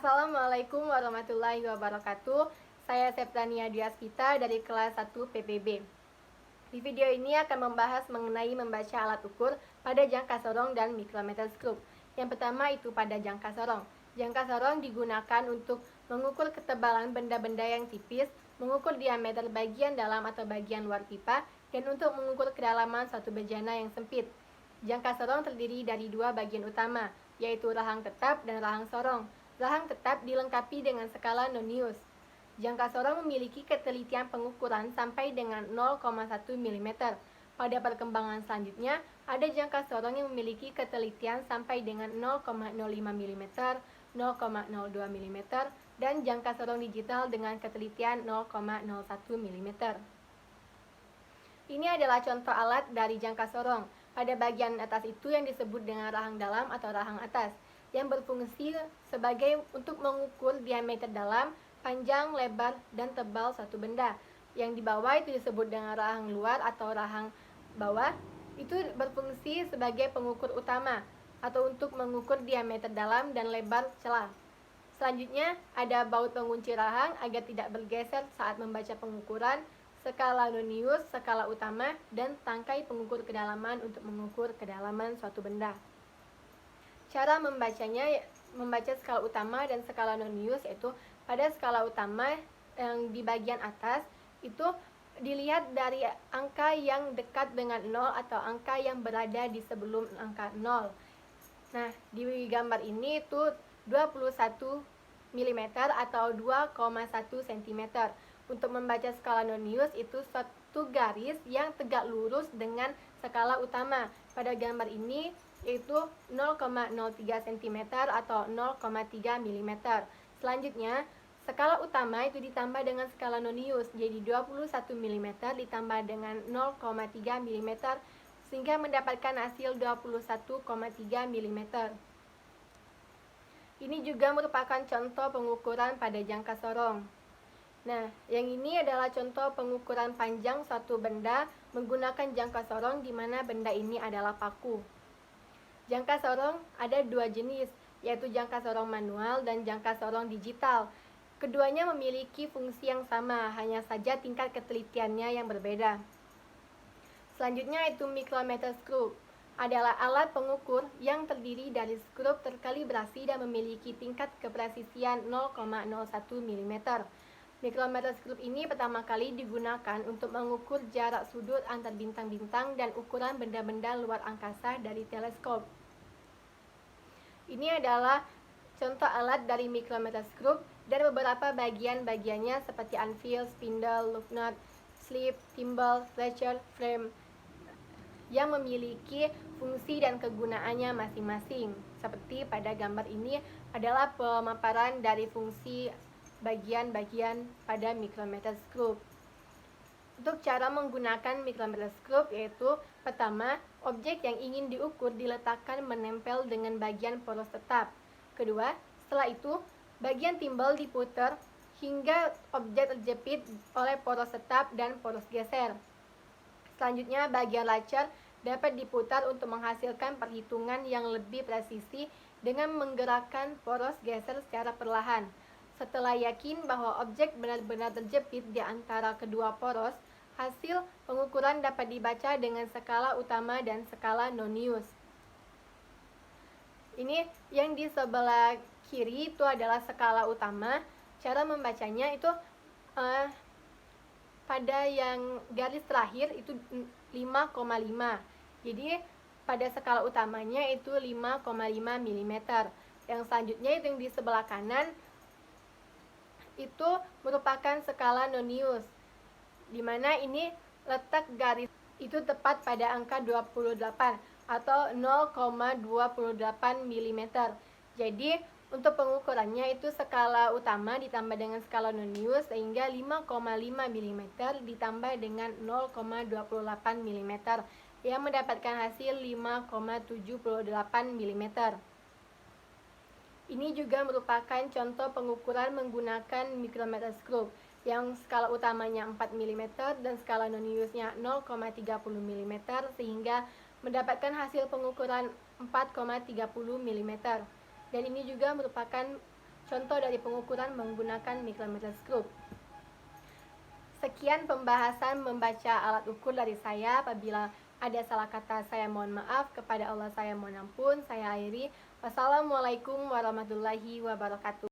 Assalamualaikum warahmatullahi wabarakatuh. Saya Septania Diaspita dari kelas 1 PPB. Di video ini akan membahas mengenai membaca alat ukur pada jangka sorong dan mikrometer skrup. Yang pertama itu pada jangka sorong. Jangka sorong digunakan untuk mengukur ketebalan benda-benda yang tipis, mengukur diameter bagian dalam atau bagian luar pipa, dan untuk mengukur kedalaman suatu bejana yang sempit. Jangka sorong terdiri dari dua bagian utama, yaitu rahang tetap dan rahang sorong. Rahang tetap dilengkapi dengan skala Nonius. Jangka sorong memiliki ketelitian pengukuran sampai dengan 0,1 mm. Pada perkembangan selanjutnya, ada jangka sorong yang memiliki ketelitian sampai dengan 0,05 mm, 0,02 mm, dan jangka sorong digital dengan ketelitian 0,01 mm. Ini adalah contoh alat dari jangka sorong. Pada bagian atas itu yang disebut dengan rahang dalam atau rahang atas, yang berfungsi sebagai untuk mengukur diameter dalam, panjang, lebar, dan tebal suatu benda. Yang di bawah itu disebut dengan rahang luar atau rahang bawah. Itu berfungsi sebagai pengukur utama atau untuk mengukur diameter dalam dan lebar celah. Selanjutnya ada baut pengunci rahang agar tidak bergeser saat membaca pengukuran, skala Nonius, skala utama, dan tangkai pengukur kedalaman untuk mengukur kedalaman suatu benda. Cara membacanya, membaca skala utama dan skala Nonius yaitu pada skala utama yang di bagian atas itu dilihat dari angka yang dekat dengan 0 atau angka yang berada di sebelum angka 0. Nah, di gambar ini itu 21 mm atau 2,1 cm. Untuk membaca skala Nonius itu satu garis yang tegak lurus dengan skala utama. Pada gambar ini yaitu 0,03 cm atau 0,3 mm. Selanjutnya, skala utama itu ditambah dengan skala Nonius, jadi 21 mm ditambah dengan 0,3 mm sehingga mendapatkan hasil 21,3 mm. Ini juga merupakan contoh pengukuran pada jangka sorong. Nah, yang ini adalah contoh pengukuran panjang suatu benda menggunakan jangka sorong di mana benda ini adalah paku. Jangka sorong ada dua jenis, yaitu jangka sorong manual dan jangka sorong digital. Keduanya memiliki fungsi yang sama, hanya saja tingkat ketelitiannya yang berbeda. Selanjutnya itu mikrometer skrup. Adalah alat pengukur yang terdiri dari skrup terkalibrasi dan memiliki tingkat kepresisian 0,01 mm. Mikrometer skrup ini pertama kali digunakan untuk mengukur jarak sudut antar bintang-bintang dan ukuran benda-benda luar angkasa dari teleskop. Ini adalah contoh alat dari mikrometer skrup dan beberapa bagian-bagiannya seperti anvil, spindle, loop nut, slip, timbal, fletcher, frame yang memiliki fungsi dan kegunaannya masing-masing. Seperti pada gambar ini adalah pemaparan dari fungsi bagian-bagian pada mikrometer skrup. Untuk cara menggunakan mikrometer skrup yaitu pertama, objek yang ingin diukur diletakkan menempel dengan bagian poros tetap. Kedua, setelah itu bagian timbal diputar hingga objek terjepit oleh poros tetap dan poros geser. Selanjutnya, bagian lacer dapat diputar untuk menghasilkan perhitungan yang lebih presisi dengan menggerakkan poros geser secara perlahan. Setelah yakin bahwa objek benar-benar terjepit di antara kedua poros, hasil pengukuran dapat dibaca dengan skala utama dan skala Nonius. Ini yang di sebelah kiri itu adalah skala utama. Cara membacanya itu pada yang garis terakhir itu 5,5. Jadi pada skala utamanya itu 5,5 mm. Yang selanjutnya itu yang di sebelah kanan itu merupakan skala Nonius, di mana ini letak garis itu tepat pada angka 28 atau 0,28 mm. Jadi untuk pengukurannya itu skala utama ditambah dengan skala Nonius sehingga 5,5 mm ditambah dengan 0,28 mm yang mendapatkan hasil 5,78 mm. Ini juga merupakan contoh pengukuran menggunakan mikrometer skrup yang skala utamanya 4 mm dan skala Noniusnya 0,30 mm sehingga mendapatkan hasil pengukuran 4,30 mm. Dan ini juga merupakan contoh dari pengukuran menggunakan mikroskop. Sekian pembahasan membaca alat ukur dari saya. Apabila ada salah kata, saya mohon maaf. Kepada Allah saya mohon ampun. Saya akhiri. Wassalamualaikum warahmatullahi wabarakatuh.